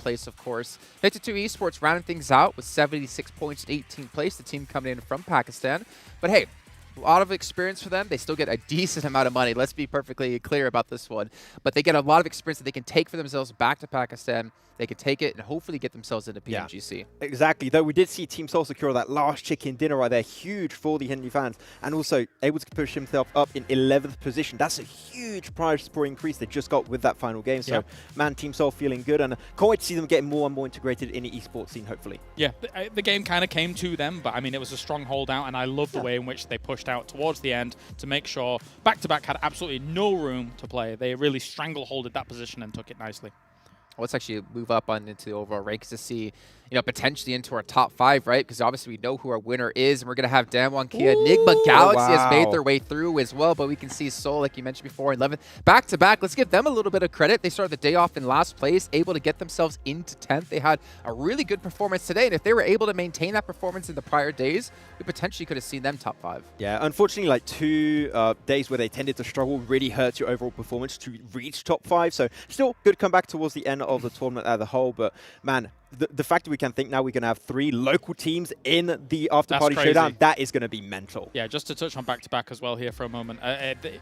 place, of course. 52 Esports rounding things out with 76 points in 18th place, the team coming in from Pakistan. But hey, a lot of experience for them. They still get a decent amount of money. Let's be perfectly clear about this one. But they get a lot of experience that they can take for themselves back to Pakistan. They can take it and hopefully get themselves into PMGC. Yeah, exactly. Though we did see Team Soul secure that last chicken dinner right there. Huge for the Hindi fans. And also able to push himself up in 11th position. That's a huge prize for increase they just got with that final game. So, man, Team Soul feeling good. And can't wait to see them getting more and more integrated in the esports scene, hopefully. Yeah, the game kind of came to them. But, I mean, it was a strong holdout. And I love the way in which they pushed out towards the end to make sure back-to-back had absolutely no room to play. They really strangleholded that position and took it nicely. Let's actually move up on into the overall ranks to see, potentially into our top 5, right? Because obviously we know who our winner is, and we're going to have Damwon Kia. Enigma Galaxy has made their way through as well, but we can see Seoul, like you mentioned before, in 11th. Back-to-back, let's give them a little bit of credit. They started the day off in last place, able to get themselves into 10th. They had a really good performance today, and if they were able to maintain that performance in the prior days, we potentially could have seen them top 5. Yeah, unfortunately, like 2 days where they tended to struggle really hurts your overall performance to reach top 5. So still good comeback towards the end of the tournament as a whole, but man, the fact that we can think now we're going to have 3 local teams in the after-party showdown, that is going to be mental. Yeah, just to touch on back-to-back as well here for a moment. The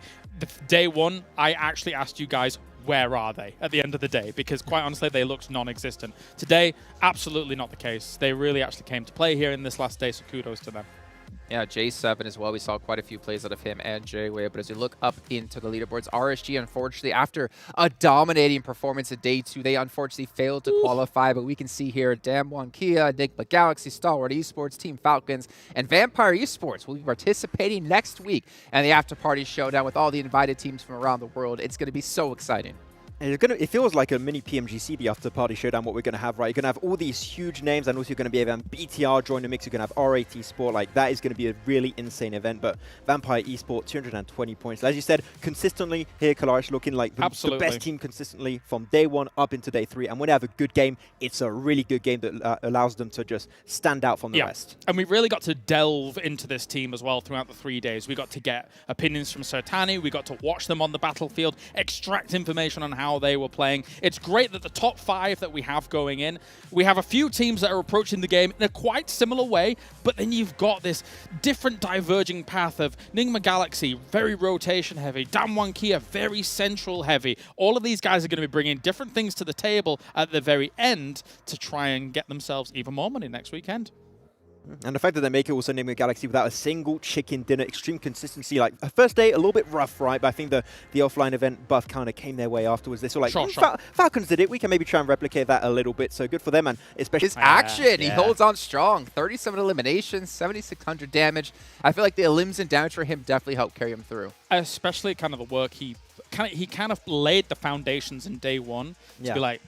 day one, I actually asked you guys, where are they at the end of the day? Because quite honestly, they looked non-existent. Today, absolutely not the case. They really actually came to play here in this last day, so kudos to them. Yeah, J7 as well. We saw quite a few plays out of him and J-Way. But as we look up into the leaderboards, RSG, unfortunately, after a dominating performance at day 2, they unfortunately failed to qualify. But we can see here Damwon Kia, Enigma Galaxy, Stalwart Esports, Team Falcons, and Vampire Esports will be participating next week in the after-party showdown with all the invited teams from around the world. It's going to be so exciting. It feels like a mini PMGC, the after-party showdown, what we're going to have, right? You're going to have all these huge names, and also you're going to be able to have BTR join the mix. You're going to have RAT Sport. Like, that is going to be a really insane event. But Vampire Esport, 220 points. As you said, consistently here, Kalash looking like the best team consistently from day 1 up into day 3. And when they have a good game, it's a really good game that allows them to just stand out from the rest. And we really got to delve into this team as well throughout the 3 days. We got to get opinions from Sertani. We got to watch them on the battlefield, extract information on how they were playing. It's great that the top 5 that we have going in, we have a few teams that are approaching the game in a quite similar way, but then you've got this different diverging path of Enigma Galaxy, very rotation heavy, Damwon Kia, very central heavy. All of these guys are going to be bringing different things to the table at the very end to try and get themselves even more money next weekend. And the fact that they make it also Enigma Galaxy without a single chicken dinner, extreme consistency. Like, first day, a little bit rough, right? But I think the offline event buff kind of came their way afterwards. They saw like, Falcons did it. We can maybe try and replicate that a little bit. So good for them, and especially his action. He holds on strong. 37 eliminations, 7,600 damage. I feel like the elims and damage for him definitely helped carry him through. Especially kind of the work he kind of laid the foundations in day 1 to be like,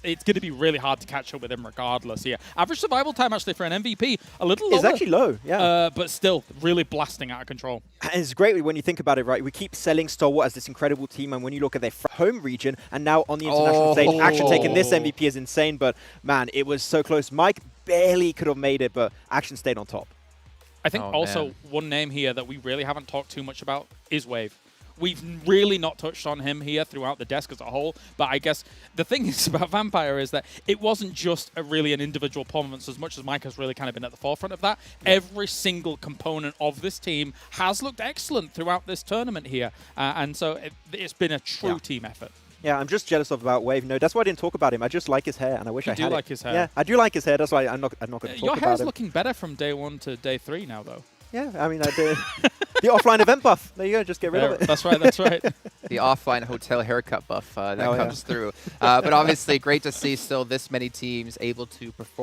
it's going to be really hard to catch up with him regardless. Yeah, average survival time actually for an MVP, a little lower. It's actually low, but still really blasting out of control. And it's great when you think about it, right? We keep selling Stalwart as this incredible team, and when you look at their home region, and now on the international stage, Action taking this MVP is insane, but man, it was so close. Mike barely could have made it, but Action stayed on top. I think also one name here that we really haven't talked too much about is Wave. We've really not touched on him here throughout the desk as a whole, but I guess the thing is about Vampire is that it wasn't just really an individual performance as much as Mike has really kind of been at the forefront of that. Every single component of this team has looked excellent throughout this tournament here, and so it's been a true team effort. Yeah, I'm just jealous about Wave. No, that's why I didn't talk about him. I just like his hair, and I wish I had it. You do like his hair? Yeah, I do like his hair. That's why I'm not going to talk about him. Your hair's looking better from day 1 to day 3 now, though. Yeah, I mean, the offline event buff. There you go, just get rid of it. That's right, that's right. The offline hotel haircut buff that comes through. But obviously, great to see still this many teams able to perform.